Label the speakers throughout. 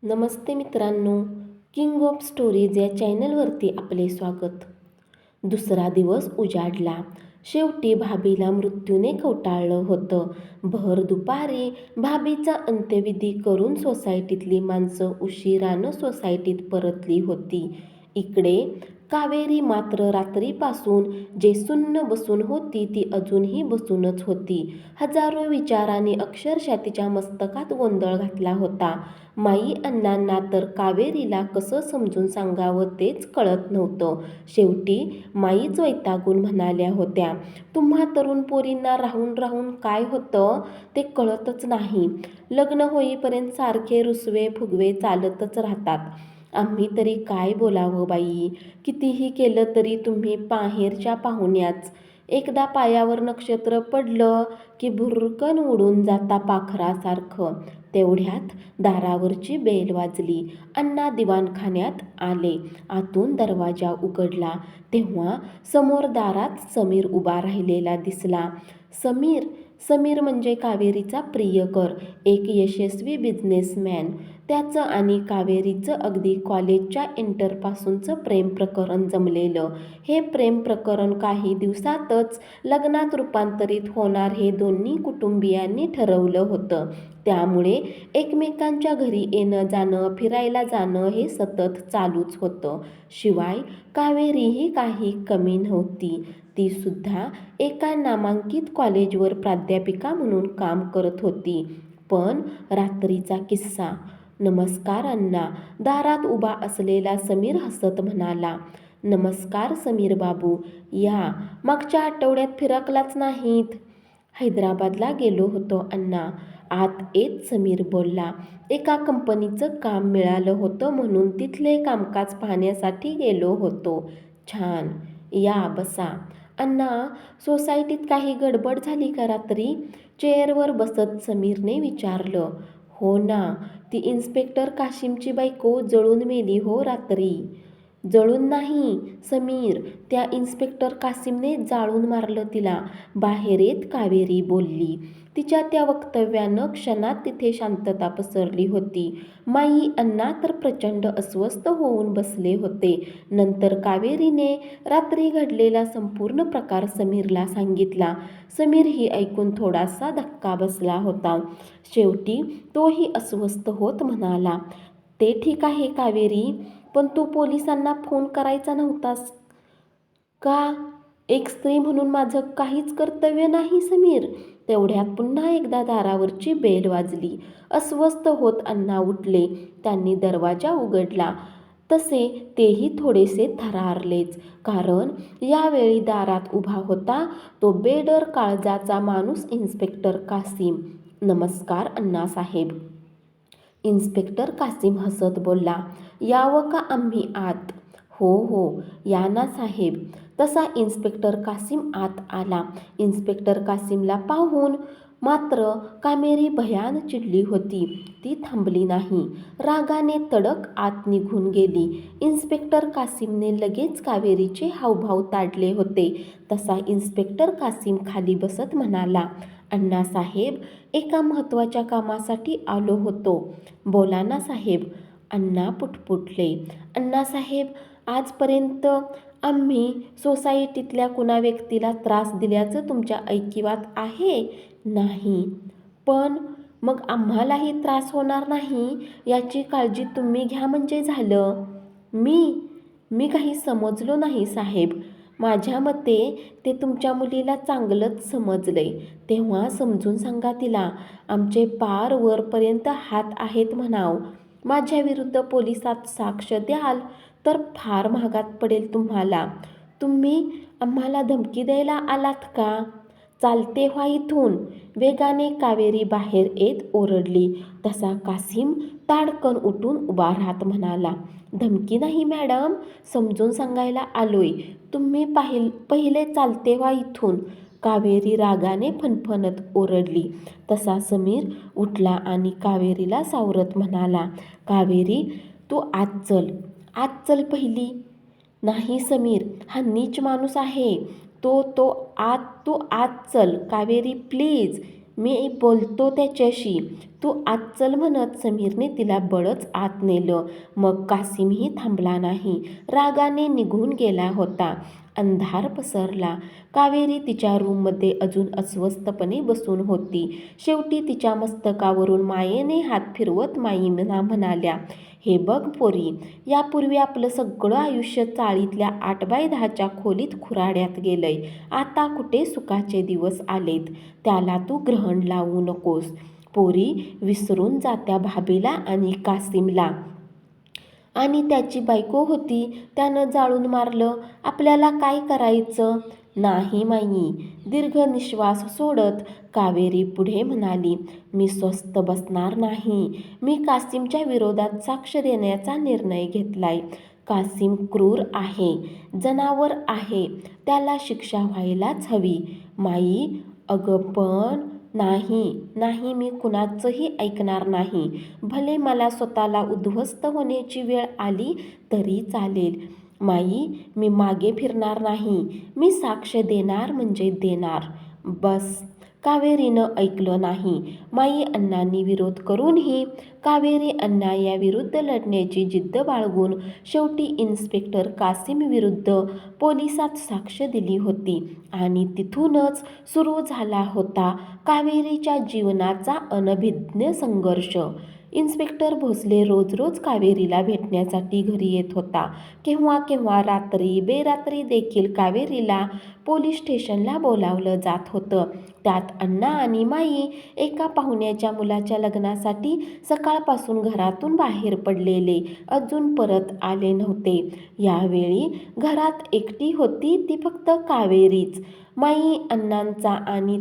Speaker 1: नमस्ते मित्रांनो, king of stories या चॅनलवरती आपले स्वागत. दुसरा दिवस उजाडला. शेवटी भाभीला मृत्यूने कवटाळलं होतं. भर दुपारी भाभीचा अंत्यविधी करून सोसायटीतली माणसं उशिरानं सोसायटीत परतली होती. इकडे कावेरी मात्र रात्रीपासून जे सुन्न बसून होती ती अजूनही बसूनच होती. हजारो विचारांनी अक्षरशः तिच्या मस्तकात गोंधळ घातला होता. माई अण्णांना तर कावेरीला कसं समजून सांगावं तेच कळत नव्हतं. शेवटी माईच वैतागून म्हणाल्या होत्या, तुम्हा तरुण पोरींना राहून राहून काय होतं ते कळतच नाही. लग्न होईपर्यंत सारखे रुसवे फुगवे चालतच राहतात. आम्ही तरी काय बोलावं बाई. कितीही केलं तरी तुम्ही बाहेरच्या पाहुण्याच. एकदा पायावर नक्षत्र पडलं की भुरकन उडून जाता पाखरासारखं. तेवढ्यात दारावरची बेल वाजली. अण्णा दिवाणखान्यात आले. आतून दरवाजा उघडला तेव्हा समोर दारात समीर उभा राहिलेला दिसला. समीर समीर म्हणजे कावेरीचा प्रियकर, एक यशस्वी बिझनेसमॅन. त्याचं आणि कावेरीचं अगदी कॉलेजच्या इंटरपासूनचं प्रेम प्रकरण जमलेलं. हे प्रेम प्रकरण काही दिवसातच लग्नात रूपांतरित होणार हे दोन्ही कुटुंबियांनी ठरवलं होतं. त्यामुळे एकमेकांच्या घरी येणं जाणं, फिरायला जाणं हे सतत चालूच होतं. शिवाय कावेरीही काही कमी नव्हती. ती सुद्धा एका नामांकित कॉलेजवर प्राध्यापिका म्हणून काम करत होती. पण रात्रीचा किस्सा. नमस्कार अण्णा. दारात उभा असलेला समीर हसत म्हणाला. नमस्कार समीर बाबू, या. मागच्या आठवड्यात फिरकलाच नाहीत. हैदराबादला गेलो होतो अण्णा. आत येत समीर बोलला. एका कंपनीचं काम मिळालं होतं म्हणून तिथले कामकाज पाहण्यासाठी गेलो होतो. छान, या बसा. अण्णा, सोसायटीत काही गडबड झाली का रात्री? चेअरवर बसत समीरने विचारलं. हो ना, ती इन्स्पेक्टर काशीमची बायको जळून मेली हो रात्री. जळून नाही समीर, त्या इन्स्पेक्टर कासीमने जाळून मारलं तिला, बाहेर येत कावेरी बोलली. तिच्या त्या वक्तव्यानं क्षणात तिथे शांतता पसरली होती. माई अण्णा तर प्रचंड अस्वस्थ होऊन बसले होते. नंतर कावेरीने रात्री घडलेला संपूर्ण प्रकार समीरला सांगितला. समीरही ऐकून थोडासा धक्का बसला होता. शेवटी तोही अस्वस्थ होत म्हणाला, ते ठीक आहे कावेरी, पण तू पोलिसांना फोन करायचा नव्हतास का? एक स्त्री म्हणून माझं काहीच कर्तव्य नाही समीर. तेवढ्यात पुन्हा एकदा दारावरची बेल वाजली. अस्वस्थ होत अण्णा उठले. त्यांनी दरवाजा उघडला. तसे तेही थोडेसे थरारलेच, कारण यावेळी दारात उभा होता तो बेडर काळजाचा माणूस इन्स्पेक्टर कासीम. नमस्कार अण्णासाहेब. इन्स्पेक्टर कासीम हसत बोलला. यावं का आम्ही आत? हो हो, या ना साहेब. तसा इन्स्पेक्टर कासीम आत आला. इन्स्पेक्टर कासीमला पाहून मात्र कावेरी भयान चिडली होती. ती थांबली नाही. रागाने तडक आत निघून गेली. इन्स्पेक्टर कासीमने लगेच कावेरीचे हावभाव ताडले होते. तसा इन्स्पेक्टर कासीम खाली बसत म्हणाला, अण्णासाहेब, एका महत्त्वाच्या कामासाठी आलो होतो. बोला ना साहेब. अण्णा पुटपुटले. अण्णासाहेब, आजपर्यंत आम्ही सोसायटीतल्या कुणा व्यक्तीला त्रास दिल्याचं तुमच्या ऐकिवात आहे? नाही. पण मग आम्हालाही त्रास होणार नाही याची काळजी तुम्ही घ्या म्हणजे झालं. मी काही समजलो नाही साहेब. माझ्या मते ते तुमच्या मुलीला चांगलंच समजलंय. तेव्हा समजून सांगा तिला. आमचे पार वरपर्यंत हात आहेत म्हणाव. माझ्या विरुद्ध पोलिसात साक्ष द्याल तर फार महागात पडेल तुम्हाला. तुम्ही आम्हाला धमकी द्यायला आलात का? चालते व्हा इथून. वेगाने कावेरी बाहेर येत ओरडली. तसा कासीम ताडकन उठून उभा राहत म्हणाला, धमकी नाही मॅडम, समजून सांगायला आलोय. तुम्ही पहिले चालते व्हा इथून. कावेरी रागाने फणफणत ओरडली. तसा समीर उठला आणि कावेरीला सावरत म्हणाला, कावेरी, तू आत चल. आत चल पहिली. नाही समीर, हा नीच माणूस आहे. तू आत चल. कावेरी प्लीज, मी बोलतो त्याच्याशी. तू आत चल म्हणत समीरने तिला बळच आत नेलं. मग कासिमही थांबला नाही. रागाने निघून गेला होता. अंधार पसरला. कावेरी तिच्या रूममध्ये अजून अस्वस्थपणे बसून होती. शेवटी तिच्या मस्तकावरून मायेने हात फिरवत माईना म्हणाल्या, हे बघ पोरी, यापूर्वी आपलं सगळं आयुष्य चाळीतल्या 8x10च्या खोलीत खुराड्यात गेलंय. आता कुठे सुखाचे दिवस आलेत. त्याला तू ग्रहण लावू नकोस. पोरी विसरून जा त्या भाभीला आणि कासिमला. आणि त्याची बायको होती, त्यानं जाळून मारलं. आपल्याला काय करायचं? नाही माई. दीर्घ निश्वास सोडत कावेरी पुढे म्हणाली, मी स्वस्थ बसणार नाही. मी कासिमच्या विरोधात साक्ष देण्याचा निर्णय घेतलाय. कासिम क्रूर आहे, जनावर आहे. त्याला शिक्षा व्हायलाच हवी. माई, अगं पण नाही, मी कुणाचंही ऐकणार नाही. भले मला स्वतःला उद्ध्वस्त होण्याची वेळ आली तरी चालेल. माई, मी मागे फिरणार नाही. मी साक्ष देणार म्हणजे देणार. बस. कावेरीनं ऐकलं नाही. माई अण्णांनी विरोध करूनही कावेरी अन्यायाविरुद्ध लढण्याची जिद्द बाळगून शेवटी इन्स्पेक्टर कासिम विरुद्ध पोलिसात साक्ष दिली होती. आणि तिथूनच सुरू झाला होता कावेरीच्या जीवनाचा अनभिज्ञ संघर्ष. इन्स्पेक्टर भोसले रोज कावेरीला भेटण्यासाठी घरी येत होता. केव्हा केव्हा रात्री बेरात्री देखील कावेरीला पोलीस स्टेशनला बोलावलं जात होतं. त्यात अण्णा आणि माई एका पाहुण्याच्या मुलाच्या लग्नासाठी सकाळपासून घरातून बाहेर पडलेले अजून परत आले नव्हते. यावेळी घरात एकटी होती ती फक्त कावेरीच. माई अण्णांचा आणि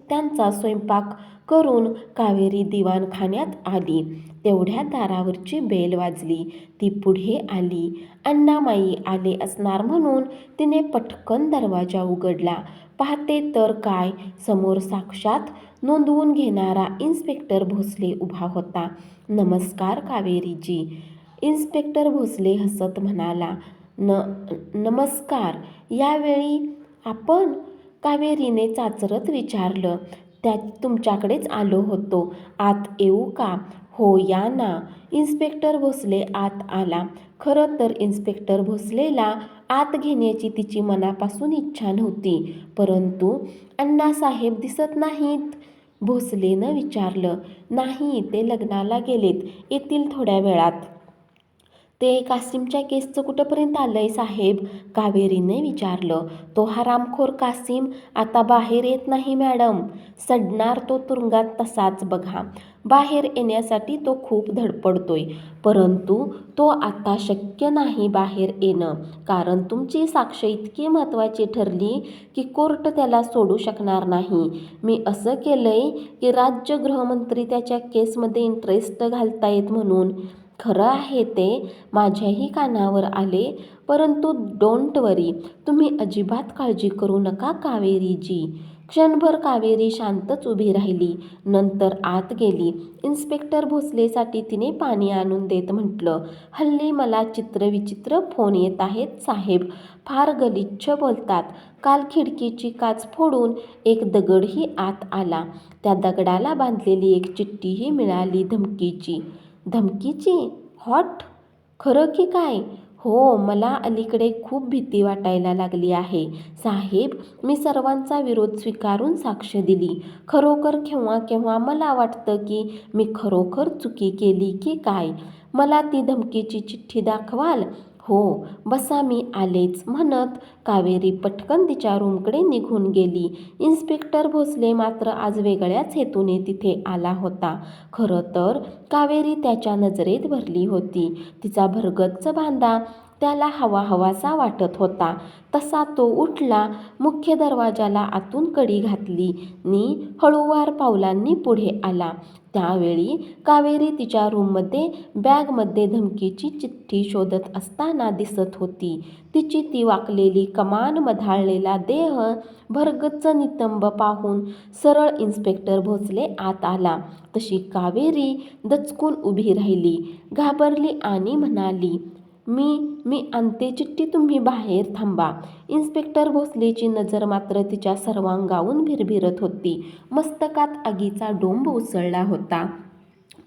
Speaker 1: त्यांचा स्वयंपाक करून कावेरी दिवाणखान्यात आली. तेवढ्या दारावरची बेल वाजली. ती पुढे आली. अण्णा माई आले असणार म्हणून तिने पटकन दरवाजा उघडला. पाहते तर काय, समोर साक्षात नोंदवून घेणारा इन्स्पेक्टर भोसले उभा होता. नमस्कार कावेरीजी. इन्स्पेक्टर भोसले हसत म्हणाला. नमस्कार. यावेळी आपण? कावेरीने चाचरत विचारलं. तुमच्याकडेच आलो होतो. आत येऊ का? हो या ना. इन्स्पेक्टर भोसले आत आला. खरं तर इन्स्पेक्टर भोसलेला आत घेण्याची तिची मनापासून इच्छा नव्हती. परंतु अण्णासाहेब दिसत नाहीत? भोसलेनं विचारलं. नाही, ते लग्नाला गेलेत. येतील थोड्या वेळात. ते कासिमच्या केसचं कुठंपर्यंत आलंय साहेब? कावेरीने विचारलं. तो हरामखोर कासिम आता बाहेर येत नाही मॅडम. सडणार तो तुरुंगात तसाच बघा. बाहेर येण्यासाठी तो खूप धडपडतोय. परंतु तो आता शक्य नाही बाहेर येणं. कारण तुमची साक्ष इतकी महत्त्वाची ठरली की कोर्ट त्याला सोडू शकणार नाही. मी असं केलंय की राज्य गृहमंत्री त्याच्या केसमध्ये इंटरेस्ट घालतायत म्हणून. खरं आहे ते. माझ्याही कानावर आले. परंतु डोंट वरी. तुम्ही अजिबात काळजी करू नका कावेरीजी. क्षणभर कावेरी शांतच उभी राहिली. नंतर आत गेली. इन्स्पेक्टर भोसलेसाठी तिने पाणी आणून देत म्हटलं. हल्ली मला चित्रविचित्र फोन येत आहेत साहेब. फार गलिच्छ बोलतात. काल खिडकीची काच फोडून एक दगडही आत आला. त्या दगडाला बांधलेली एक चिठ्ठीही मिळाली धमकीची. धमकीची? व्हॉट? खरं की काय? हो, मला अलीकडे खूप भीती वाटायला लागली आहे साहेब. मी सर्वांचा विरोध स्वीकारून साक्ष दिली. खरोखर केव्हा केव्हा मला वाटतं की मी खरोखर चुकी केली की काय. मला ती धमकीची चिठ्ठी दाखवाल? हो, बसा मी आलेच म्हणत कावेरी पटकन तिच्या रूमकडे निघून गेली. इन्स्पेक्टर भोसले मात्र आज वेगळ्याच हेतूने तिथे आला होता. खरं तर कावेरी त्याच्या नजरेत भरली होती. तिचा भरगच्च बांधा त्याला हवाहवासा वाटत होता. तसा तो उठला. मुख्य दरवाजाला आतून कडी घातली नि हळूवार पावलांनी पुढे आला. त्यावेळी कावेरी तिच्या रूममध्ये बॅगमध्ये धमकीची चिठ्ठी शोधत असताना दिसत होती. तिची ती वाकलेली कमान, मधाळलेला देह, भरगच्च नितंब पाहून सरळ इन्स्पेक्टर भोसले आत आला तशी कावेरी दचकून उभी राहिली. घाबरली आणि म्हणाली, मी आणते चिठ्ठी, तुम्ही बाहेर थांबा. इन्स्पेक्टर भोसलेची नजर मात्र तिच्या सर्वांगावून भिरभिरत होती. मस्तकात आगीचा डोंब उसळला होता.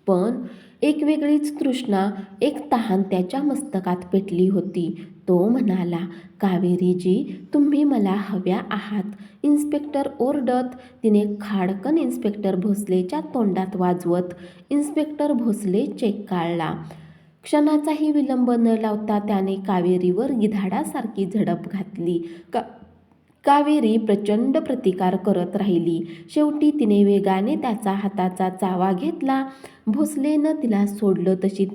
Speaker 1: पण एक वेगळीच तृष्णा, एक तहान त्याच्या मस्तकात पेटली होती. तो म्हणाला, कावेरीजी, तुम्ही मला हव्या आहात. इन्स्पेक्टर ओरडत तिने खाडकन इन्स्पेक्टर भोसलेच्या तोंडात वाजवत इन्स्पेक्टर भोसले चेक काढला. क्षणाचाही विलंब न लावता त्याने कावेरीवर गिधाडासारखी झडप घातली. कावेरी प्रचंड प्रतिकार करत राहिली. शेवटी तिने वेगाने त्याचा हाताचा चावा घेतला. भोसलेनं तिला सोडलं तशी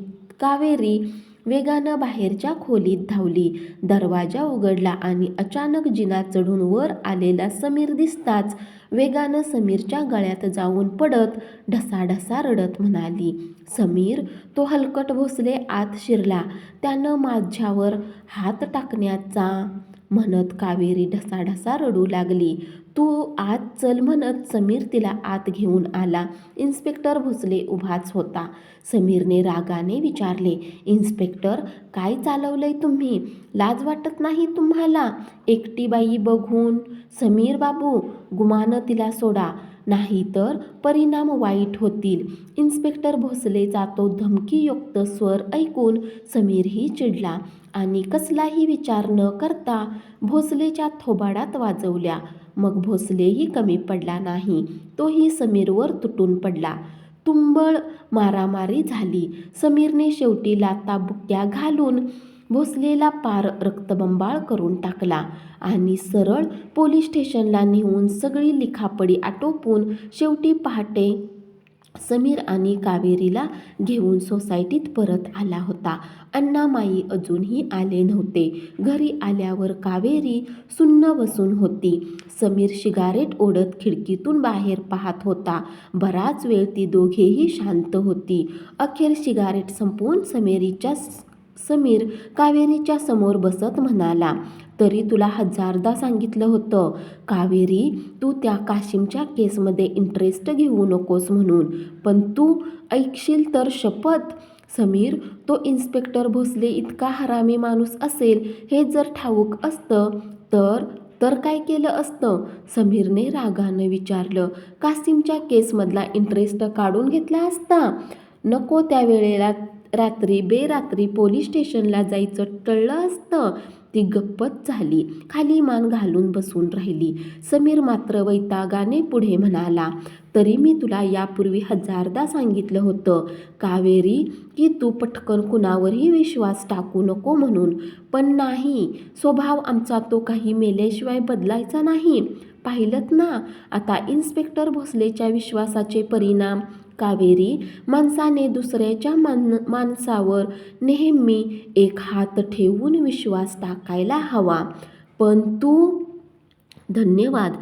Speaker 1: कावेरी वेगानं बाहेरच्या खोलीत धावली. दरवाजा उघडला आणि अचानक जिना चढून वर आलेला समीर दिसताच वेगानं समीरच्या गळ्यात जाऊन पडत ढसाढसा रडत म्हणाली, समीर. तो हलकट भोसले आत शिरला. त्यानं माझ्यावर हात टाकण्याचा म्हणत कावेरी ढसाढसा रडू लागली. तू आत चल म्हणत समीर तिला आत घेऊन आला. इन्स्पेक्टर भोसले उभाच होता. समीरने रागाने विचारले, इन्स्पेक्टर, काय चालवलंय तुम्ही? लाज वाटत नाही तुम्हाला एकटी बाई बघून? समीर बाबू, गुमानं तिला सोडा, नाहीतर परिणाम वाईट होतील. इन्स्पेक्टर भोसलेचा तो धमकीयुक्त स्वर ऐकून समीरही चिडला आणि कसलाही विचार न करता भोसलेच्या थोबाडात वाजवल्या. मग भोसलेही कमी पडला नाही. तोही समीरवर तुटून पडला. तुंबळ मारामारी झाली. समीरने शेवटी लाथाबुक्क्या घालून भोसलेला पार रक्तबंबाळ करून टाकला आणि सरळ पोलीस स्टेशनला नेऊन सगळी लिखापडी आटोपून शेवटी पहाटे समीर आणि कावेरीला घेऊन सोसायटीत परत आला होता. अण्णामाई अजूनही आले नव्हते. घरी आल्यावर कावेरी सुन्न बसून होती. समीर सिगारेट ओढत खिडकीतून बाहेर पाहत होता. बराच वेळ ती दोघेही शांत होती. अखेर सिगारेट संपवून समीर कावेरीच्या समोर बसत म्हणाला, तरी तुला 1000दा सांगितलं होतं, कावेरी, तू त्या काशीमच्या केसमध्ये इंटरेस्ट घेऊ नकोस म्हणून. पण तू ऐकशील तर शपथ? समीर, तो इन्स्पेक्टर भोसले इतका हरामी माणूस असेल हे जर ठाऊक असतं तर काय केलं असतं? समीरने रागानं विचारलं. कासीमच्या केसमधला इंटरेस्ट काढून घेतला असता? नको त्या वेळेला रात्री बेरात्री पोलीस स्टेशनला जायचं टळलं असतं. ती गप्पच झाली. खाली मान घालून बसून राहिली. समीर मात्र वैतागाने पुढे म्हणाला, तरी मी तुला यापूर्वी 1000दा सांगितलं होतं, कावेरी, की तू पटकन कुणावरही विश्वास टाकू नको म्हणून. पण नाही, स्वभाव आमचा तो काही मेल्याशिवाय बदलायचा नाही. पाहिलंत ना आता इन्स्पेक्टर भोसलेच्या विश्वासाचे परिणाम. कावेरी, माणसाने दुसऱ्याच्या माणसावर नेहमी एक हात ठेवून विश्वास टाकायला हवा. पण तू धन्यवाद.